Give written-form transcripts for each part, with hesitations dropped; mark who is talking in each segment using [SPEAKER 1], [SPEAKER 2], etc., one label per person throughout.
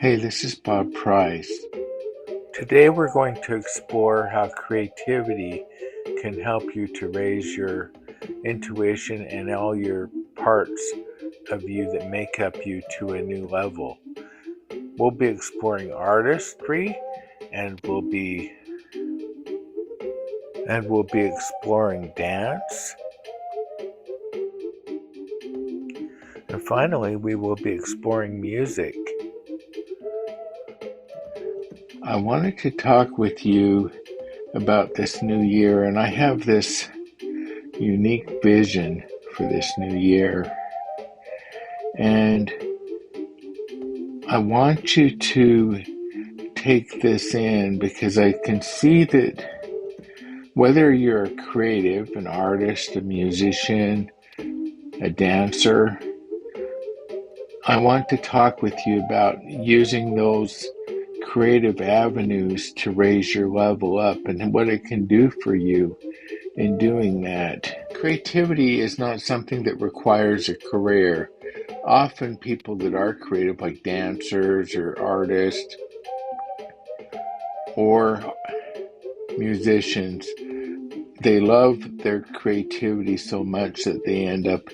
[SPEAKER 1] Hey, this is Bob Price. Today we're going to explore how creativity can help you to raise your intuition and all your parts of you that make up you to a new level. We'll be exploring artistry and we'll be exploring dance. And finally, we will be exploring music. I wanted to talk with you about this new year, and I have this unique vision for this new year. And I want you to take this in because I can see that whether you're a creative, an artist, a musician, a dancer, I want to talk with you about using those creative avenues to raise your level up and what it can do for you in doing that. Creativity is not something that requires a career. Often people that are creative, like dancers or artists or musicians, they love their creativity so much that they end up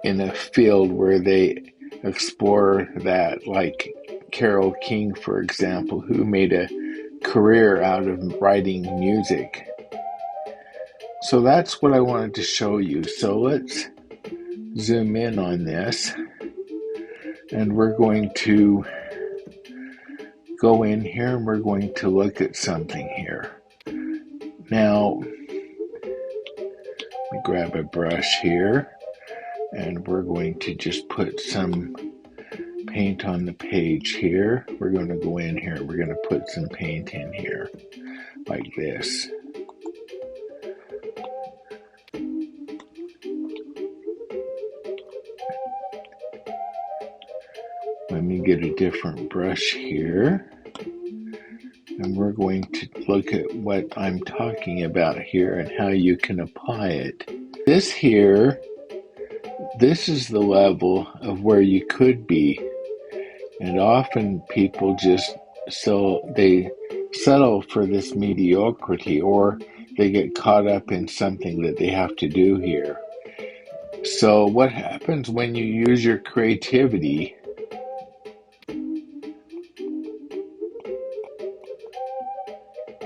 [SPEAKER 1] in a field where they explore that, like Carole King, for example, who made a career out of writing music. So that's what I wanted to show you. So let's zoom in on this, and we're going to go in here and we're going to look at something here. Now, we grab a brush here, and we're going to just put some paint on the page here. We're going to go in here. We're going to put some paint in here, like this. Let me get a different brush here. And we're going to look at what I'm talking about here and how you can apply it. This is the level of where you could be. And often people they settle for this mediocrity, or they get caught up in something that they have to do here. So what happens when you use your creativity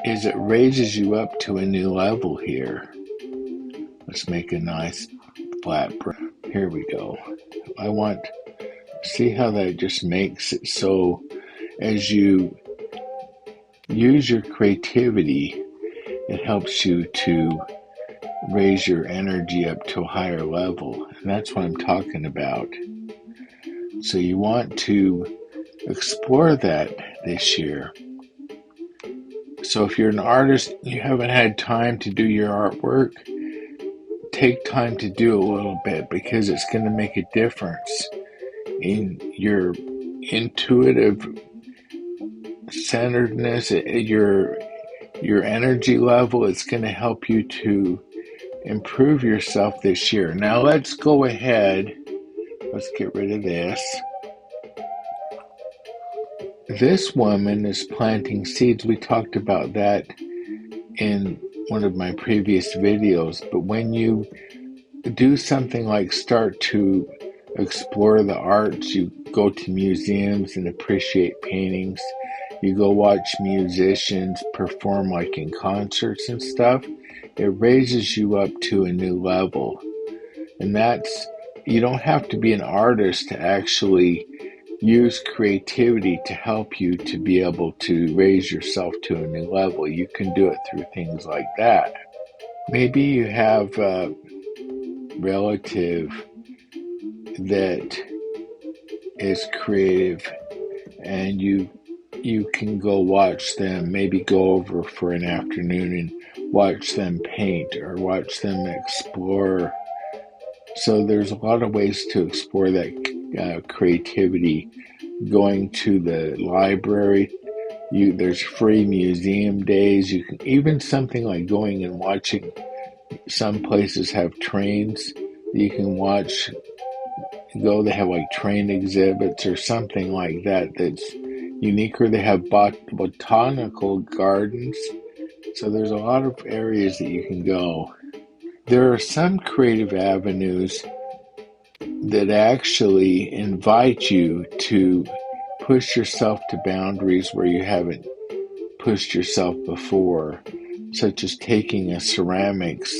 [SPEAKER 1] is it raises you up to a new level here. Let's make a nice flat brush. Here we go. See how that just makes it so as you use your creativity, it helps you to raise your energy up to a higher level. And that's what I'm talking about. So you want to explore that this year. So if you're an artist, you haven't had time to do your artwork, take time to do a little bit, because it's going to make a difference in your intuitive centeredness, your energy level. It's going to help you to improve yourself this year. Now let's go ahead. Let's get rid of this. This woman is planting seeds. We talked about that in one of my previous videos. But when you do something like start to explore the arts, you go to museums and appreciate paintings, you go watch musicians perform like in concerts and stuff, it raises you up to a new level. And you don't have to be an artist to actually use creativity to help you to be able to raise yourself to a new level. You can do it through things like that. Maybe you have a relative that is creative, and you can go watch them, maybe go over for an afternoon and watch them paint or watch them explore. So there's a lot of ways to explore that creativity. Going to the library, there's free museum days. You can even something like going and watching. Some places have trains you can watch. They have like train exhibits or something like that. unique, or they have botanical gardens. So there's a lot of areas that you can go. There are some creative avenues that actually invite you to push yourself to boundaries where you haven't pushed yourself before, such as taking a ceramics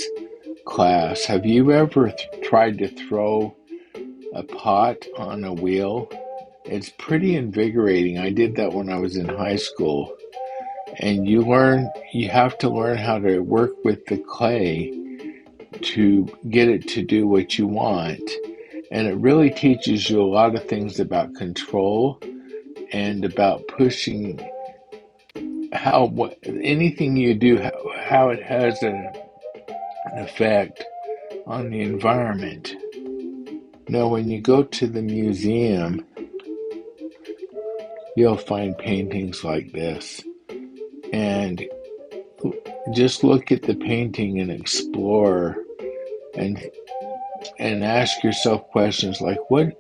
[SPEAKER 1] class. Have you ever tried to throw a pot on a wheel? It's pretty invigorating. I did that when I was in high school. And you have to learn how to work with the clay to get it to do what you want. And it really teaches you a lot of things about control and about pushing anything you do, how it has an effect on the environment. Now, when you go to the museum, you'll find paintings like this. And just look at the painting and explore and ask yourself questions like, what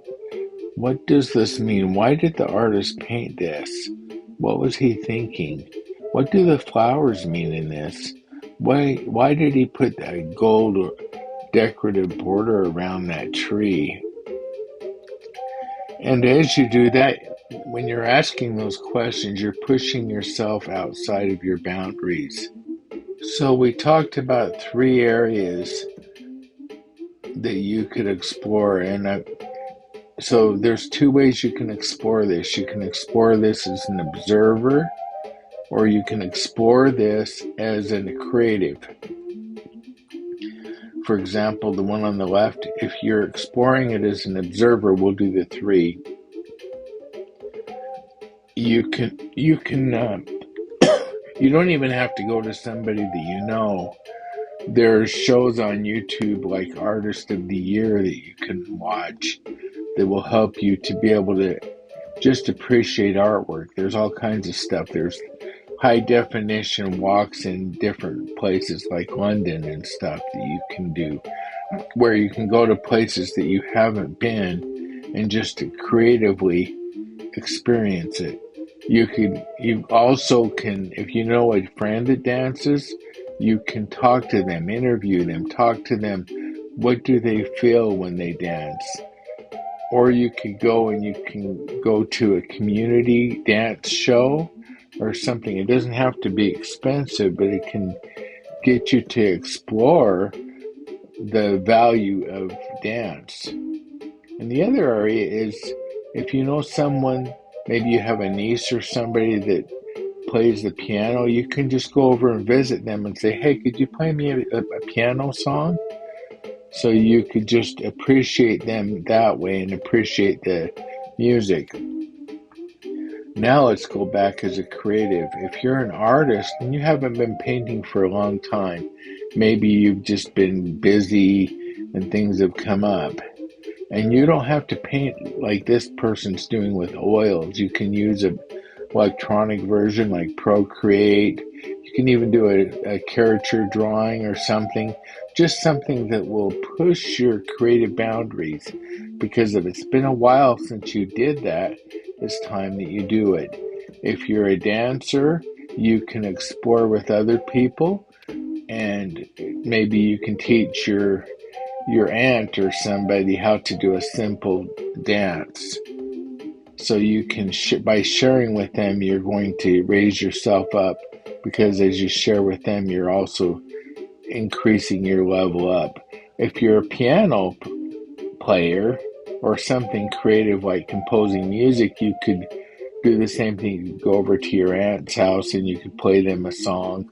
[SPEAKER 1] does this mean? Why did the artist paint this? What was he thinking? What do the flowers mean in this? Why did he put that gold or decorative border around that tree? And as you do that, when you're asking those questions, you're pushing yourself outside of your boundaries. So we talked about 3 areas that you could explore, and so there's 2 ways you can explore this. You can explore this as an observer, or you can explore this as a creative. For example, the one on the left, if you're exploring it as an observer, we'll do the 3. You don't even have to go to somebody that you know. There's shows on YouTube like Artist of the Year that you can watch that will help you to be able to just appreciate artwork. There's all kinds of stuff. There's high definition walks in different places like London and stuff that you can do, where you can go to places that you haven't been and just to creatively experience it. You also can, if you know a friend that dances, you can talk to them, interview them, talk to them. What do they feel when they dance? Or you could go and you can go to a community dance show or something. It doesn't have to be expensive, but it can get you to explore the value of dance. And the other area is if you know someone, maybe you have a niece or somebody that plays the piano, you can just go over and visit them and say, hey, could you play me a piano song? So you could just appreciate them that way and appreciate the music. Now let's go back as a creative. If you're an artist and you haven't been painting for a long time, maybe you've just been busy and things have come up. And you don't have to paint like this person's doing with oils. You can use an electronic version like Procreate. You can even do a caricature drawing or something. Just something that will push your creative boundaries. Because if it's been a while since you did that, it's time that you do it. If you're a dancer, you can explore with other people. And maybe you can teach your aunt or somebody how to do a simple dance. So you can, by sharing with them, you're going to raise yourself up, because as you share with them, you're also increasing your level up. If you're a piano player or something creative like composing music, you could do the same thing. You could go over to your aunt's house and you could play them a song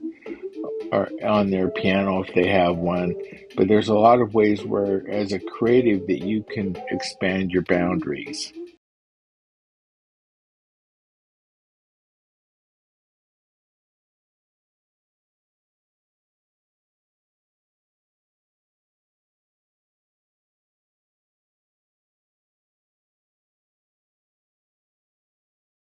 [SPEAKER 1] or on their piano if they have one. But there's a lot of ways where, as a creative, that you can expand your boundaries.